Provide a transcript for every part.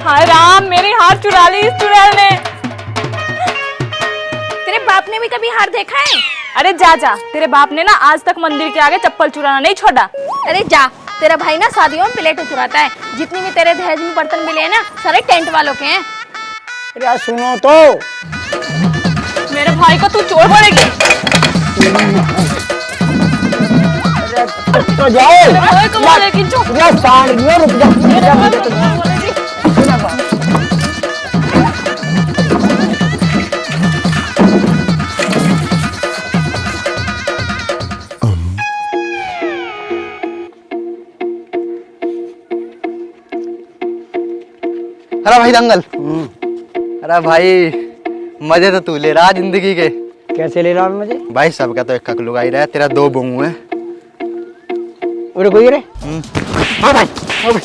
हाय राम, मेरी हार चुरा ली इस चुड़ैल ने। तेरे बाप ने भी कभी हार देखा है? अरे जा जा, तेरे बाप ने ना आज तक मंदिर के आगे चप्पल चुराना नहीं छोड़ा। अरे जा, तेरा भाई ना शादियों में प्लेट चुराता है। जितनी भी तेरे दहेज में बर्तन मिले हैं ना, सारे टेंट वालों के हैं। अरे सुनो तो, मेरे भाई को तू चोर बोलेगी? तो जाओ। मेरे भाई को बोलेगी चुप। रुक जा। अरे भाई दंगल। अरे भाई मजे तो तू ले रहा जिंदगी के। कैसे ले रहा हूँ मुझे? भाई सबका तो एक लुगा ही रहा है, तेरा दो बहू है। उरे कोई रे? हाँ भाई, हाँ भाई,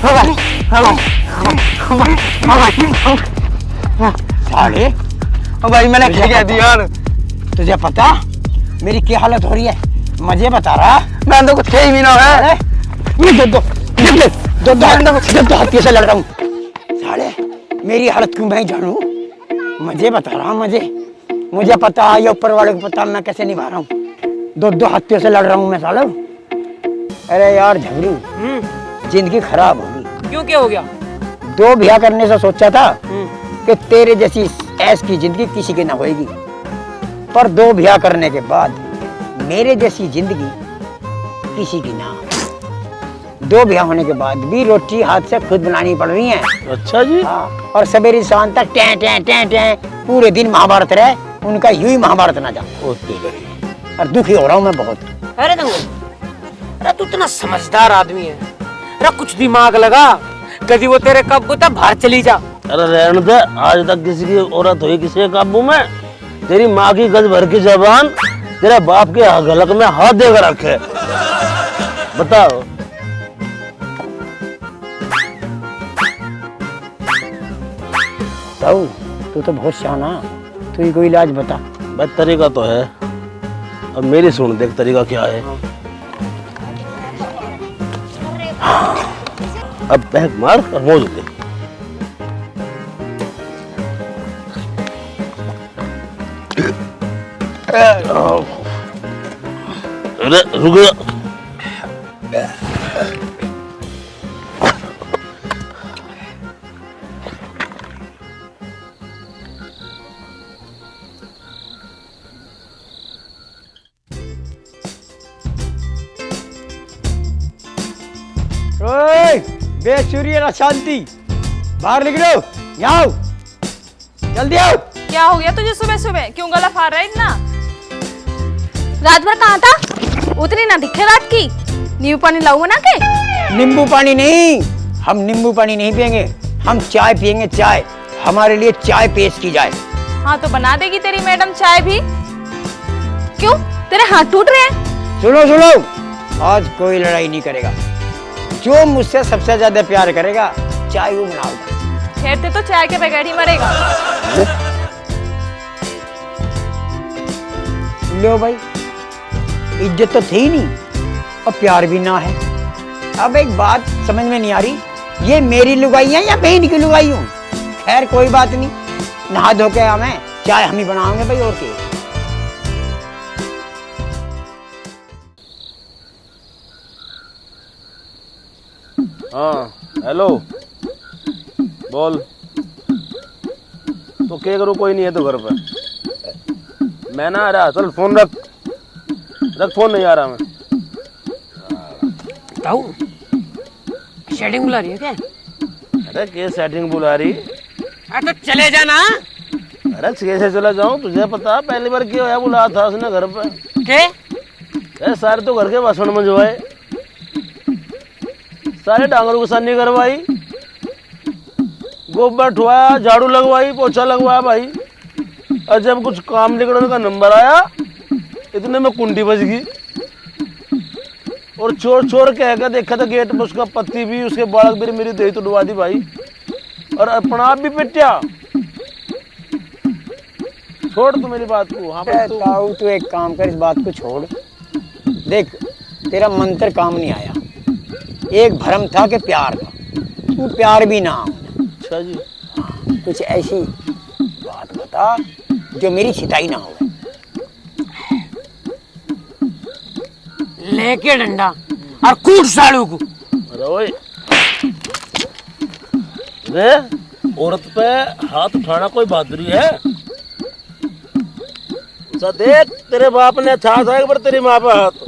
हाँ भाई, हाँ भाई, हाँ भाई, साले, भाई मैंने क्या कह दिया यार? तुझे पता मेरी क्या हालत हो रही है? मजे बता रहा। मैं तो कुछ ही ना है। ये दो हाथी से लड़ रहा हूँ। साले मेरी हालत क्यों मैं जानू? मजे बता रहा हूँ, मुझे पता है, ये ऊपर वाले को पता मैं कैसे निभा रहा हूँ। दो हाथियों से लड़ रहा हूँ मैं सालो। अरे यार झगड़ू, जिंदगी खराब होगी। क्यों, क्या हो गया? दो ब्याह करने से सोचा था कि तेरे जैसी ऐश की जिंदगी किसी की ना होएगी, पर दो ब्याह करने के बाद मेरे जैसी जिंदगी किसी की ना। दो ब्याह होने के बाद भी रोटी हाथ से खुद बनानी पड़ रही है। अच्छा जी। हाँ, और सवेरे शाम तक टें टें टें टें पूरे दिन महाभारत रहे, उनका यूं ही महाभारत ना जा। और दुखी हो रहा हूँ मैं बहुत। अरे दंगल, अरे तू इतना समझदार आदमी है, अरे कुछ दिमाग लगा, कभी वो तेरे काबू तक बाहर चली जा। अरे रहने दे, आज तक किसी की औरत हुई किसी के काबू में? तेरी माँ की गज भर की जबान तेरे बाप के गलक में हाथ देकर रखे। बताओ। ताऊ, तू तो बहुत शाना, तू ही कोई इलाज बता। भाई तरीका तो है, अब मेरी सुन देख तरीका क्या है। अब बैग मार और मोज दे। अरे रुक जा। बेसुरी है ना शांति, बाहर निकलो, यहाँ आओ, जल्दी आओ। क्या हो गया तुझे सुबह सुबह? क्यों गला फाड़ रहा है इतना? रात भर कहाँ था? उतनी ना दिखे रात की। नींबू पानी लाऊं बना के? नींबू पानी नहीं, हम नींबू पानी नहीं पियेंगे, हम चाय पियेंगे। चाय, हमारे लिए चाय पेश की जाए। हाँ तो बना देगी तेरी मैडम चाय भी। क्यों, तेरे हाथ टूट रहे हैं? सुनो, आज कोई लड़ाई नहीं करेगा। जो मुझसे सबसे ज्यादा प्यार करेगा चाय वो बनाऊंगा। ठहरते तो चाय के बगैर ही मरेगा। लो भाई, इज्जत तो थी नहीं और प्यार भी ना है। अब एक बात समझ में नहीं आ रही, ये मेरी लुगाई है या मैं इनकी लुगाई हूँ? खैर कोई बात नहीं, नहा धो के हमें चाय हम ही बनाएंगे भाई, और क्या। हाँ हेलो, बोल। तो क्या करूँ, कोई नहीं है तो घर पे। मैं ना आ रहा, चल फोन रख, फोन नहीं आ रहा मैं। ताऊ, सेटिंग बुला रही है क्या? अरे क्या सेटिंग बुला रही? अरे तो चले जाना। अरे कैसे चला जाऊँ, तुझे पता पहली बार क्या होया, बुलाया था उसने घर पे। के? सारे तो घर के बसन में जो है, सारे डांगरों को सानी करवाई, गोबर ठुआया, झाड़ू लगवाई, पोछा लगवाया भाई। और जब कुछ काम निकलने का नंबर आया, इतने में कुंडी बज गई। और चोर चोर कह कर देखा था गेट में, उसका पति भी, उसके बालक भी, मेरी दही तो डुबा दी भाई, और अपना आप भी पिटिया। छोड़ तू मेरी बात को। हाँ ताऊ, तू एक काम कर, इस बात को छोड़। देख, तेरा मंत्र काम नहीं आया। एक भ्रम था कि प्यार था, तू प्यार भी ना हो। अच्छा जी। कुछ ऐसी बात बता जो मेरी छिताई ना हो। लेके डंडा और कूट सालू को। अरे ओए, रे औरत पे हाथ उठाना कोई बहादुरी है? ऐसा देख, तेरे बाप ने अच्छा था एक बार तेरी माँ पे हाथ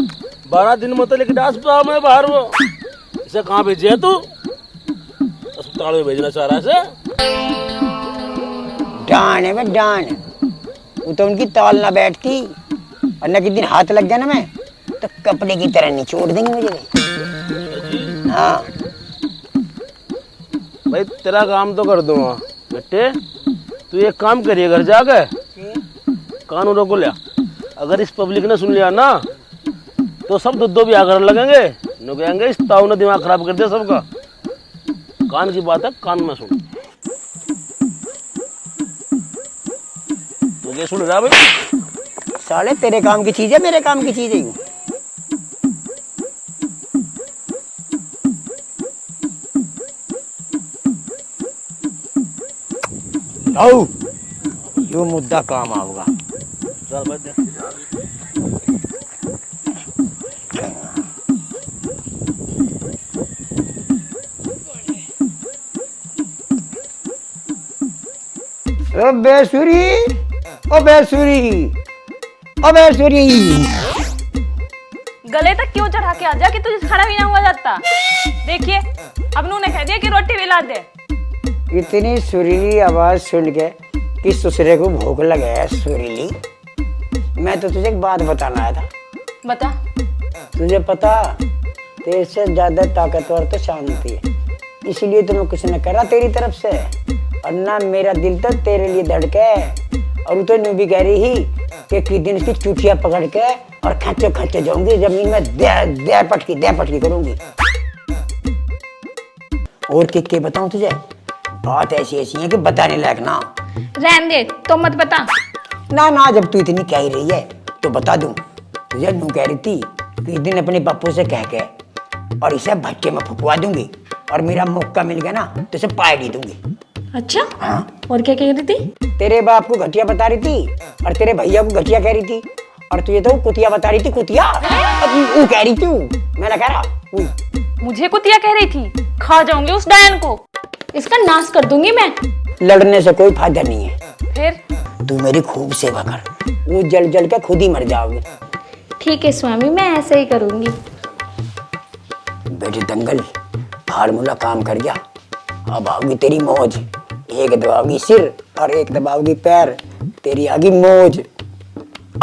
12 दिन में तो लेके डांस पाओ मैं बाहर वो। इसे कहाँ भेजे तू? अस्पताल में भेजना चाह रहा है इसे? डान है मैं, डान। वो तो उनकी ताल ना बैठती और न किसी दिन हाथ लग गया ना मैं तो कपड़े की तरह निचोड़ देंगे मुझे। हाँ भाई तेरा काम तो कर दूंगा बेटे, तू एक काम करिए घर जाके कानूनों को लिया। अगर इस पब्लिक ने सुन लिया ना तो सब दुद्धो भी आकर लगेंगे, नो कहेंगे इस ताऊ ने दिमाग खराब कर दिया सबका। कान की बात है, कान में सुन। तो क्या सुन रहा भाई? साले तेरे काम की चीज है, मेरे काम की चीज है यूं। आओ, यो मुद्दा काम आओगा। चल भाई देख। ओ बेसुरी, ओ बेसुरी, ओ बेसुरी। गले तक क्यों चढ़ा के आ जा कि तुझे खड़ा भी ना हुआ जाता। देखिए अब उन्होंने कह दिया कि रोटी भी ला दे। इतनी सुरीली आवाज सुन के कि ससुरे को भूख लगे है सुरीली। मैं तो तुझे एक बात बताना आया था। बता। तुझे पता तेरे से ज्यादा ताकतवर तो शांति है, इसलिए तो मैं कुछ न करा तेरी तरफ से। और ना मेरा दिल तो तेरे लिए धड़के। और वो तो यूं भी कह रही ही कि किस दिन इसकी चुटिया पकड़ के और खच्चे खच्चे जाऊंगी जमीन में, दे पटकी करूंगी। और के बताऊं तुझे, बात ऐसी ऐसी है कि बताने लायक ना। रहने दे, तो मत बता। ना जब तू इतनी कह रही है तो बता दूं। तुझे यूं कह रही थी कि इस दिन अपने बापू से कह के और इसे भट्टे में फुकवा दूंगी और मेरा मौका मिल गया ना तो इसे पार्टी दूंगी। अच्छा, हाँ? और क्या कह रही थी? तेरे बाप को घटिया बता रही थी और तेरे भैया को घटिया कह रही थी और तुझे तो कुतिया बता रही थी। कुतिया वो कह रही थी, मैं ना कह रहा। मुझे कुतिया कह रही थी, खा जाऊंगी उस डायन को। इसका नाश कर दूंगी मैं। लड़ने से कोई फायदा नहीं है। फिर तू मेरी खूब सेवा कर, वो जल जल के खुद ही मर जाओगे। ठीक है स्वामी, मैं ऐसे ही करूंगी। बेटे दंगल फार्मूला काम कर गया। अब आओगी तेरी मौज। एक दबाओगी सिर और एक दबाओगी पैर, तेरी आगी मौज।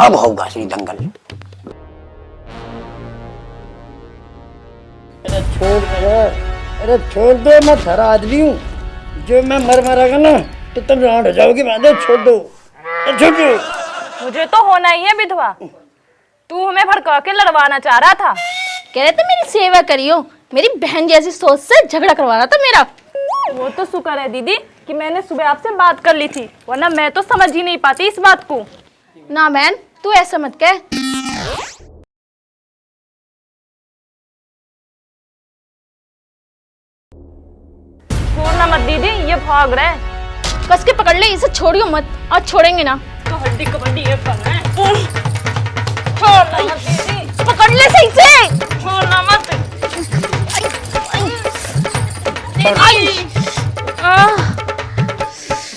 अब होगा श्री दंगल। अरे छोड़ दो, मैं थारा आदमी हूँ। जो मैं मरागा ना तो तुम राउंड हो जाओगी। छोड़ दो, छोड़ दो। मुझे तो होना ही है विधवा। तू हमें भड़का के लड़वाना चाह रहा था। कह रहे थे मेरी सेवा करियो। मेरी बहन जैसी सोच से झगड़ा करवा रहा था मेरा। वो तो शुक्र है दीदी कि मैंने सुबह आपसे बात कर ली थी, वरना मैं तो समझ ही नहीं पाती इस बात को। ना बहन, तू ऐसा मत कह। छोड़ना मत दीदी, ये भाग रहा है। कस के पकड़ ले, इसे छोड़ियो मत। आज छोड़ेंगे ना तो हड्डी कबड्डी ये करना है। छोड़ना मत दीदी, पकड़ ले सही से। छोड़ना मत।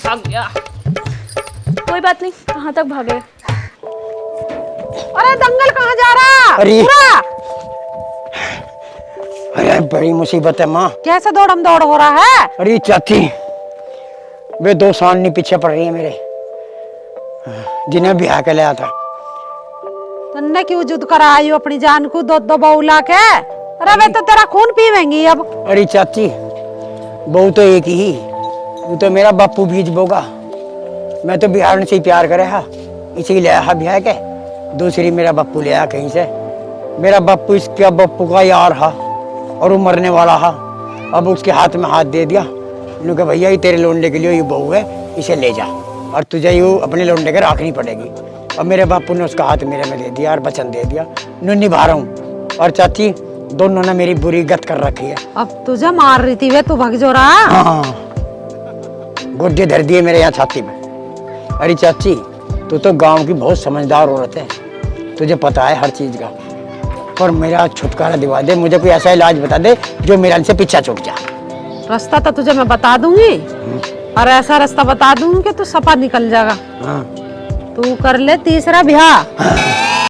भाग गया। कोई बात नहीं, कहाँ तक भागे? अरे दंगल कहाँ जा रहा? अरे अरे बड़ी मुसीबत है माँ। कैसे दौड़म दौड़ हो रहा है? अरे चाची, वे 2 सालनी पीछे पड़ रही है मेरे, जिन्हें ब्याह के लाया था। तन्ने क्यों जुद करा आई हो अपनी जान को दो बउला के? अरे वे तो तेरा खून पीवेंगी अब। अरे चाची, बहू तो एक ही, वो तो मेरा बापू बीज बोगा। मैं तो बिहार से ही प्यार करे हा, इसी ले आया ब्याह के। दूसरी मेरा बापू ले आया कहीं से। मेरा बापू इसका बापू का यार हा और वो मरने वाला हा। अब उसके हाथ में हाथ दे दिया। उन्होंने कहा भैया ये तेरे लौंडे के लिए ये बहू है, इसे ले जा और तुझे ये अपने लौंडे के रखनी पड़ेगी। और मेरे बापू ने उसका हाथ मेरे में दे दिया और वचन दे दिया, मैं निभा रहा हूँ। और चाची दोनों ने मेरी बुरी गत कर रखी है। अब तुझे मार रही थी वे, तू भग जो रहा। हाँ, गुड्डे धर दिए मेरे यहाँ छाती में। अरे चाची, तू तो गांव की बहुत समझदार औरत है, तुझे पता है हर चीज का। पर मेरा छुटकारा दिवा दे, मुझे कोई ऐसा इलाज बता दे जो मेरा से पीछा छूट जाए। रास्ता तो तुझे मैं बता दूंगी, और ऐसा रास्ता बता दूंगी कि तू सपा निकल जाएगा। हाँ। तू कर ले तीसरा ब्याह।